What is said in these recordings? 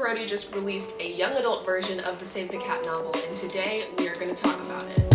Brody just released a young adult version of the Save the Cat novel, and today we are going to talk about it.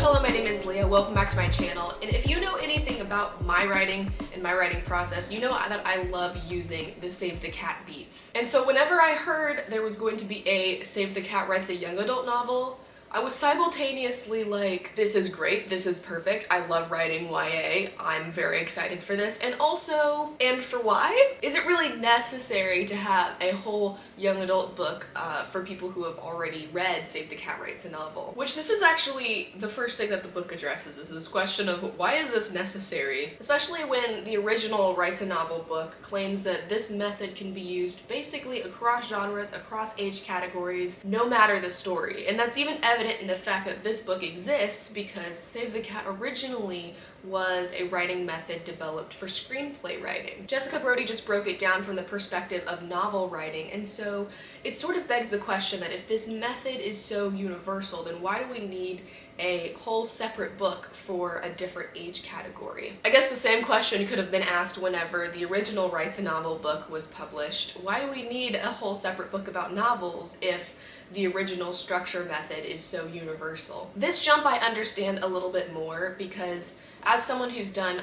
Hello, my name is Leah. Welcome back to my channel. And if you know anything about my writing and my writing process, you know that I love using the Save the Cat beats. And so whenever I heard there was going to be a Save the Cat Writes a young adult novel, I was simultaneously like, this is great, this is perfect, I love writing YA, I'm very excited for this, and also, and for why? Is it really necessary to have a whole young adult book for people who have already read Save the Cat Writes a novel? Which this is actually the first thing that the book addresses, is this question of why is this necessary? Especially when the original Writes a Novel book claims that this method can be used basically across genres, across age categories, no matter the story. And that's even evident in the fact that this book exists because Save the Cat originally was a writing method developed for screenplay writing. Jessica Brody just broke it down from the perspective of novel writing, and so it sort of begs the question that if this method is so universal, then why do we need a whole separate book for a different age category? I guess the same question could have been asked whenever the original Writes a Novel book was published. Why do we need a whole separate book about novels if the original structure method is so universal? This jump I understand a little bit more because as someone who's done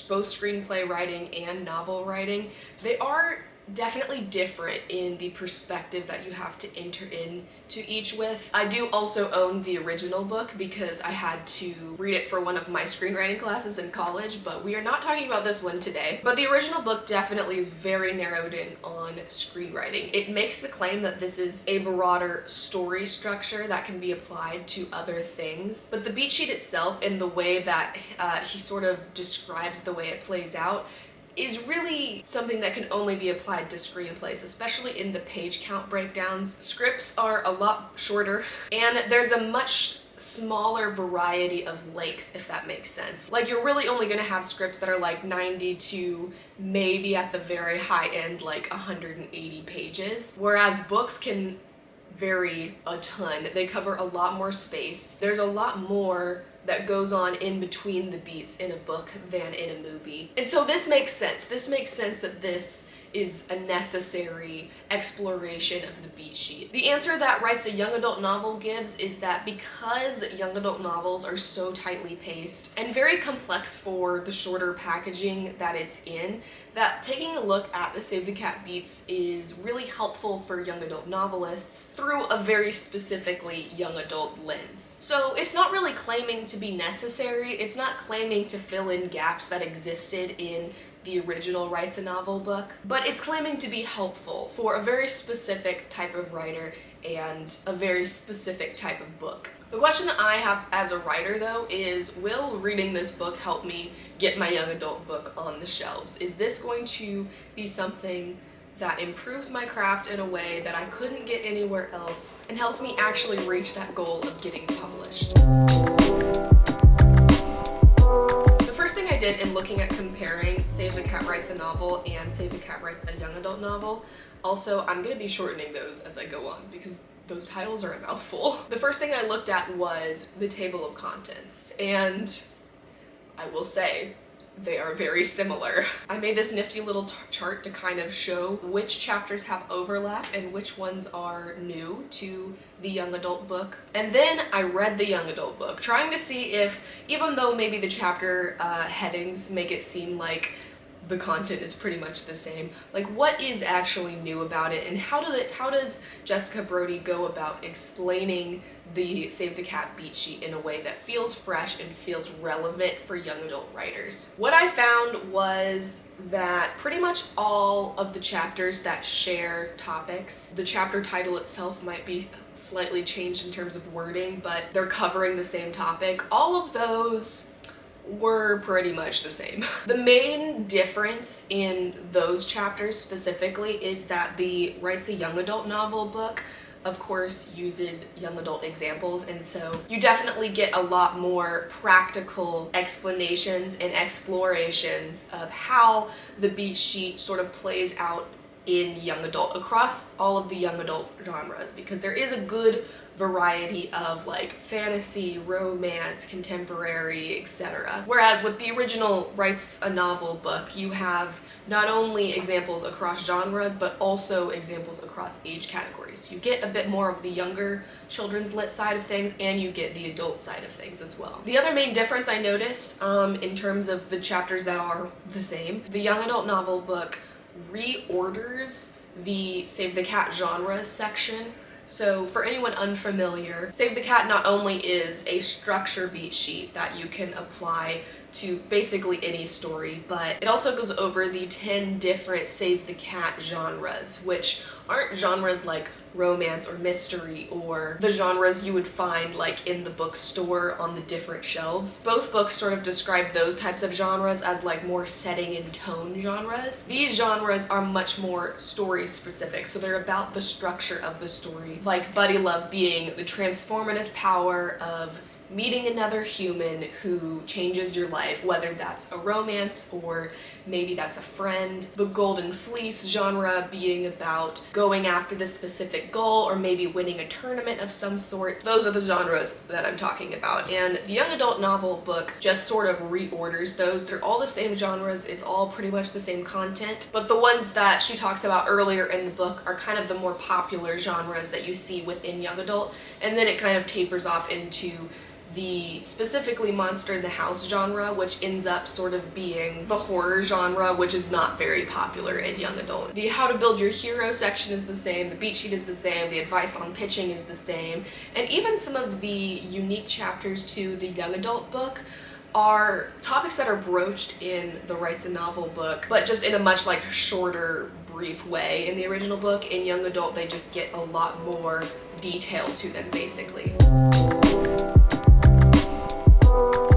both screenplay writing and novel writing, they are definitely different in the perspective that you have to enter into each with. I do also own the original book because I had to read it for one of my screenwriting classes in college, but we are not talking about this one today. But the original book definitely is very narrowed in on screenwriting. It makes the claim that this is a broader story structure that can be applied to other things, but the beat sheet itself and the way that he sort of describes the way it plays out is really something that can only be applied to screenplays, especially in the page count breakdowns. Scripts are a lot shorter, and there's a much smaller variety of length, if that makes sense. Like, you're really only gonna have scripts that are like 90 to maybe at the very high end, like 180 pages, whereas books can vary a ton. They cover a lot more space. There's a lot more that goes on in between the beats in a book than in a movie. And so this makes sense. This makes sense that this is a necessary exploration of the beat sheet. The answer that Writes a young adult novel gives is that because young adult novels are so tightly paced and very complex for the shorter packaging that it's in, that taking a look at the Save the Cat beats is really helpful for young adult novelists through a very specifically young adult lens. So it's not really claiming to be necessary, it's not claiming to fill in gaps that existed in the original Writes a Novel book, but it's claiming to be helpful for a very specific type of writer and a very specific type of book. The question that I have as a writer, though, is will reading this book help me get my young adult book on the shelves? Is this going to be something that improves my craft in a way that I couldn't get anywhere else and helps me actually reach that goal of getting published? The first thing I did in looking at comparing Save the Cat Writes a Novel and Save the Cat Writes a young adult novel, also I'm going to be shortening those as I go on because those titles are a mouthful. The first thing I looked at was the table of contents, and I will say they are very similar. I made this nifty little chart to kind of show which chapters have overlap and which ones are new to the young adult book. And then I read the young adult book, trying to see if, even though maybe the chapter headings make it seem like the content is pretty much the same, like what is actually new about it, and how does Jessica Brody go about explaining the Save the Cat beat sheet in a way that feels fresh and feels relevant for young adult writers? What I found was that pretty much all of the chapters that share topics, the chapter title itself might be slightly changed in terms of wording, but they're covering the same topic. All of those were pretty much the same. The main difference in those chapters specifically is that the Writes a young adult novel book, of course, uses young adult examples, and so you definitely get a lot more practical explanations and explorations of how the beat sheet sort of plays out in young adult across all of the young adult genres, because there is a good variety of like fantasy, romance, contemporary, etc. Whereas with the original Writes a Novel book, you have not only examples across genres, but also examples across age categories. You get a bit more of the younger children's lit side of things, and you get the adult side of things as well. The other main difference I noticed in terms of the chapters that are the same, the young adult novel book reorders the Save the Cat genres section. So for anyone unfamiliar, Save the Cat not only is a structure beat sheet that you can apply to basically any story, but it also goes over the 10 different Save the Cat genres, which aren't genres like romance or mystery or the genres you would find like in the bookstore on the different shelves. Both books sort of describe those types of genres as like more setting and tone genres. These genres are much more story specific, so they're about the structure of the story, like buddy love being the transformative power of meeting another human who changes your life, whether that's a romance or maybe that's a friend. The Golden Fleece genre being about going after this specific goal or maybe winning a tournament of some sort. Those are the genres that I'm talking about. And the young adult novel book just sort of reorders those. They're all the same genres, it's all pretty much the same content, but the ones that she talks about earlier in the book are kind of the more popular genres that you see within young adult, and then it kind of tapers off into the specifically monster in the house genre, which ends up sort of being the horror genre, which is not very popular in young adult. The how to build your hero section is the same, the beat sheet is the same, the advice on pitching is the same, and even some of the unique chapters to the young adult book are topics that are broached in the Writes a Novel book, but just in a much like shorter, brief way. In the original book, in young adult, they just get a lot more detail to them, basically.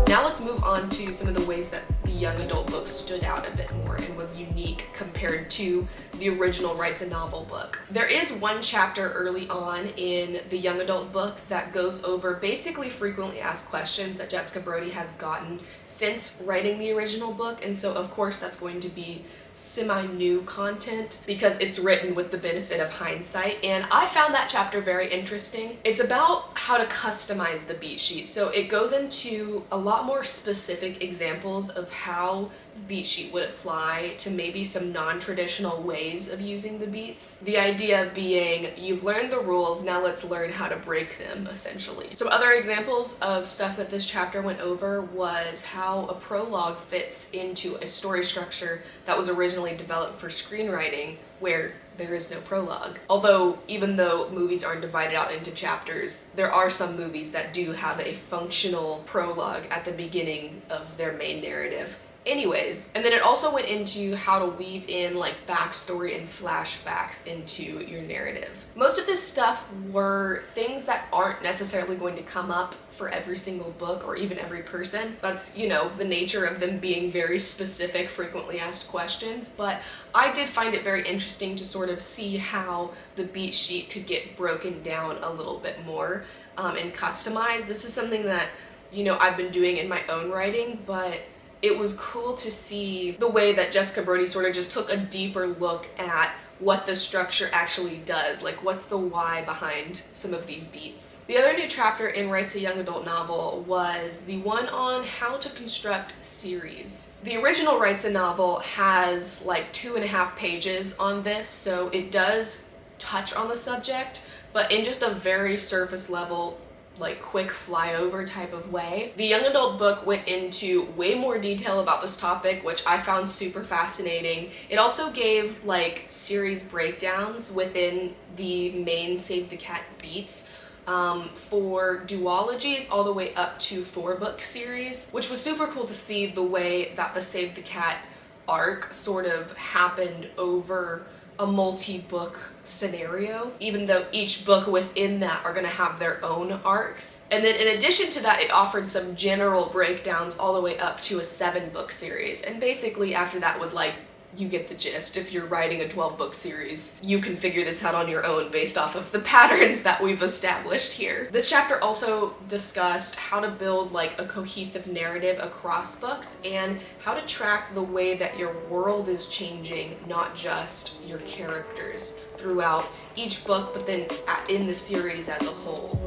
Now let's move on to some of the ways that the young adult book stood out a bit more and was unique compared to the original Writes a Novel book. There is one chapter early on in the young adult book that goes over basically frequently asked questions that Jessica Brody has gotten since writing the original book, and so of course that's going to be semi-new content because it's written with the benefit of hindsight, and I found that chapter very interesting. It's about how to customize the beat sheet, so it goes into a lot more specific examples of how the beat sheet would apply to maybe some non-traditional ways of using the beats. The idea being, you've learned the rules, now let's learn how to break them, essentially. Some other examples of stuff that this chapter went over was how a prologue fits into a story structure that was originally developed for screenwriting, where there is no prologue. Although, even though movies aren't divided out into chapters, there are some movies that do have a functional prologue at the beginning of their main narrative. Anyways, and then it also went into how to weave in like backstory and flashbacks into your narrative. Most of this stuff were things that aren't necessarily going to come up for every single book or even every person. That's, you know, the nature of them being very specific, frequently asked questions, but I did find it very interesting to sort of see how the beat sheet could get broken down a little bit more and customized. This is something that, you know, I've been doing in my own writing, but it was cool to see the way that Jessica Brody sort of just took a deeper look at what the structure actually does, like what's the why behind some of these beats. The other new chapter in Writes a Young Adult Novel was the one on how to construct series. The original Writes a Novel has like 2.5 pages on this, so it does touch on the subject, but in just a very surface level, like quick flyover type of way. The young adult book went into way more detail about this topic, which I found super fascinating. It also gave like series breakdowns within the main Save the Cat beats for duologies all the way up to 4-book series, which was super cool to see the way that the Save the Cat arc sort of happened over a multi-book scenario, even though each book within that are going to have their own arcs. And then in addition to that, it offered some general breakdowns all the way up to a 7-book series. And basically after that was like you get the gist. If you're writing a 12-book series, you can figure this out on your own based off of the patterns that we've established here. This chapter also discussed how to build like a cohesive narrative across books and how to track the way that your world is changing, not just your characters throughout each book, but then in the series as a whole.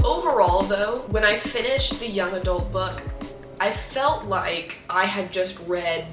Overall though, when I finished the young adult book, I felt like I had just read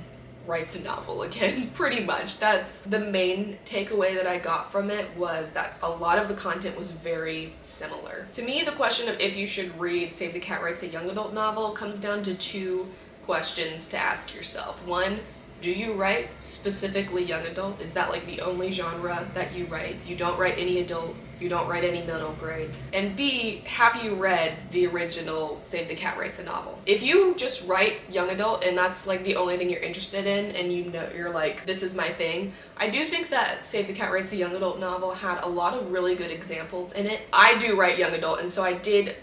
Writes a novel again, pretty much. That's the main takeaway that I got from it, was that a lot of the content was very similar. To me, the question of if you should read Save the Cat Writes a young adult novel comes down to two questions to ask yourself. One, do you write specifically young adult? Is that like the only genre that you write? You don't write any adult, you don't write any middle grade. And B, have you read the original Save the Cat Writes a novel? If you just write young adult and that's like the only thing you're interested in, and you know you're like, this is my thing, I do think that Save the Cat Writes a young adult novel had a lot of really good examples in it. I do write young adult, and so I did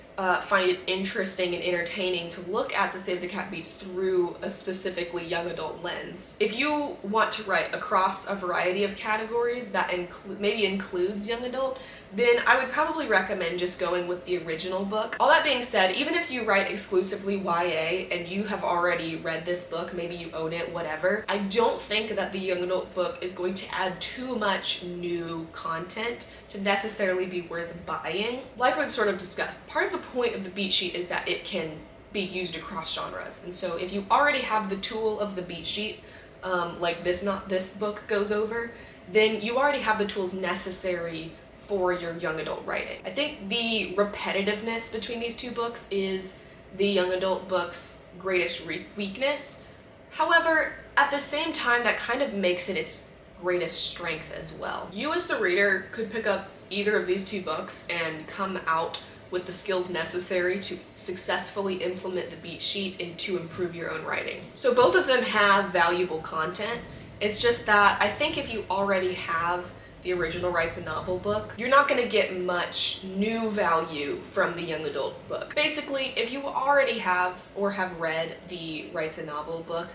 find it interesting and entertaining to look at the Save the Cat Beats through a specifically young adult lens. If you want to write across a variety of categories that maybe includes young adult, then I would probably recommend just going with the original book. All that being said, even if you write exclusively YA and you have already read this book, maybe you own it, whatever, I don't think that the young adult book is going to add too much new content to necessarily be worth buying. Like we've sort of discussed, part of the point of the beat sheet is that it can be used across genres. And so if you already have the tool of the beat sheet, like this book goes over, then you already have the tools necessary for your young adult writing. I think the repetitiveness between these two books is the young adult book's greatest weakness. However, at the same time, that kind of makes it its greatest strength as well. You as the reader could pick up either of these two books and come out with the skills necessary to successfully implement the beat sheet and to improve your own writing. So both of them have valuable content. It's just that I think if you already have the original Writes a novel book, you're not gonna get much new value from the young adult book. Basically, if you already have or have read the Writes a novel book,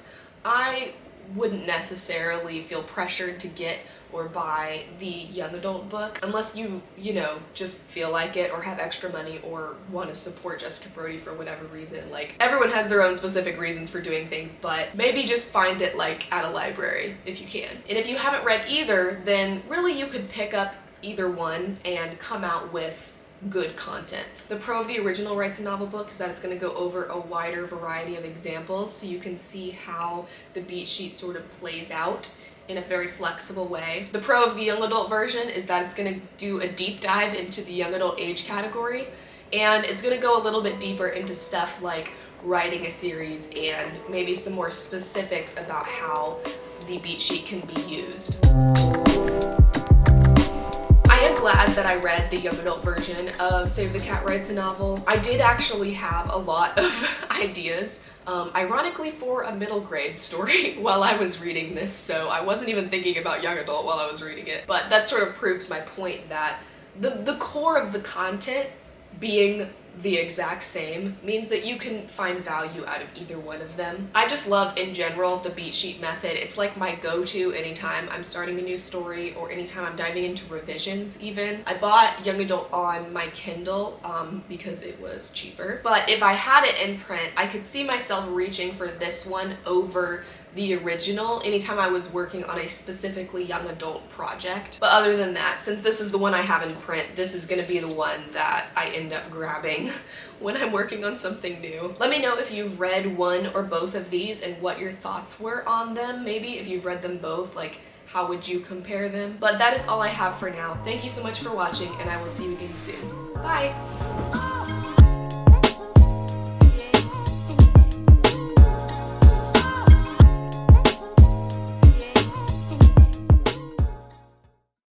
I wouldn't necessarily feel pressured to get or buy the young adult book unless you know, just feel like it or have extra money or want to support Jessica Brody for whatever reason. Like, everyone has their own specific reasons for doing things, but maybe just find it like at a library if you can. And if you haven't read either, then really you could pick up either one and come out with good content. The pro of the original Writes a novel book is that it's going to go over a wider variety of examples, so you can see how the beat sheet sort of plays out in a very flexible way. The pro of the young adult version is that it's going to do a deep dive into the young adult age category, and it's going to go a little bit deeper into stuff like writing a series and maybe some more specifics about how the beat sheet can be used. I am glad that I read the young adult version of Save the Cat Writes a novel. I did actually have a lot of ideas, ironically for a middle grade story while I was reading this, so I wasn't even thinking about young adult while I was reading it. But that sort of proves my point that the core of the content being the exact same means that you can find value out of either one of them. I just love, in general, the beat sheet method. It's like my go-to anytime I'm starting a new story or anytime I'm diving into revisions even. I bought young adult on my Kindle because it was cheaper, but if I had it in print, I could see myself reaching for this one over the original anytime I was working on a specifically young adult project. But other than that, since this is the one I have in print, this is gonna be the one that I end up grabbing when I'm working on something new. Let me know if you've read one or both of these and what your thoughts were on them. Maybe if you've read them both, like how would you compare them? But that is all I have for now. Thank you so much for watching, and I will see you again soon. Bye!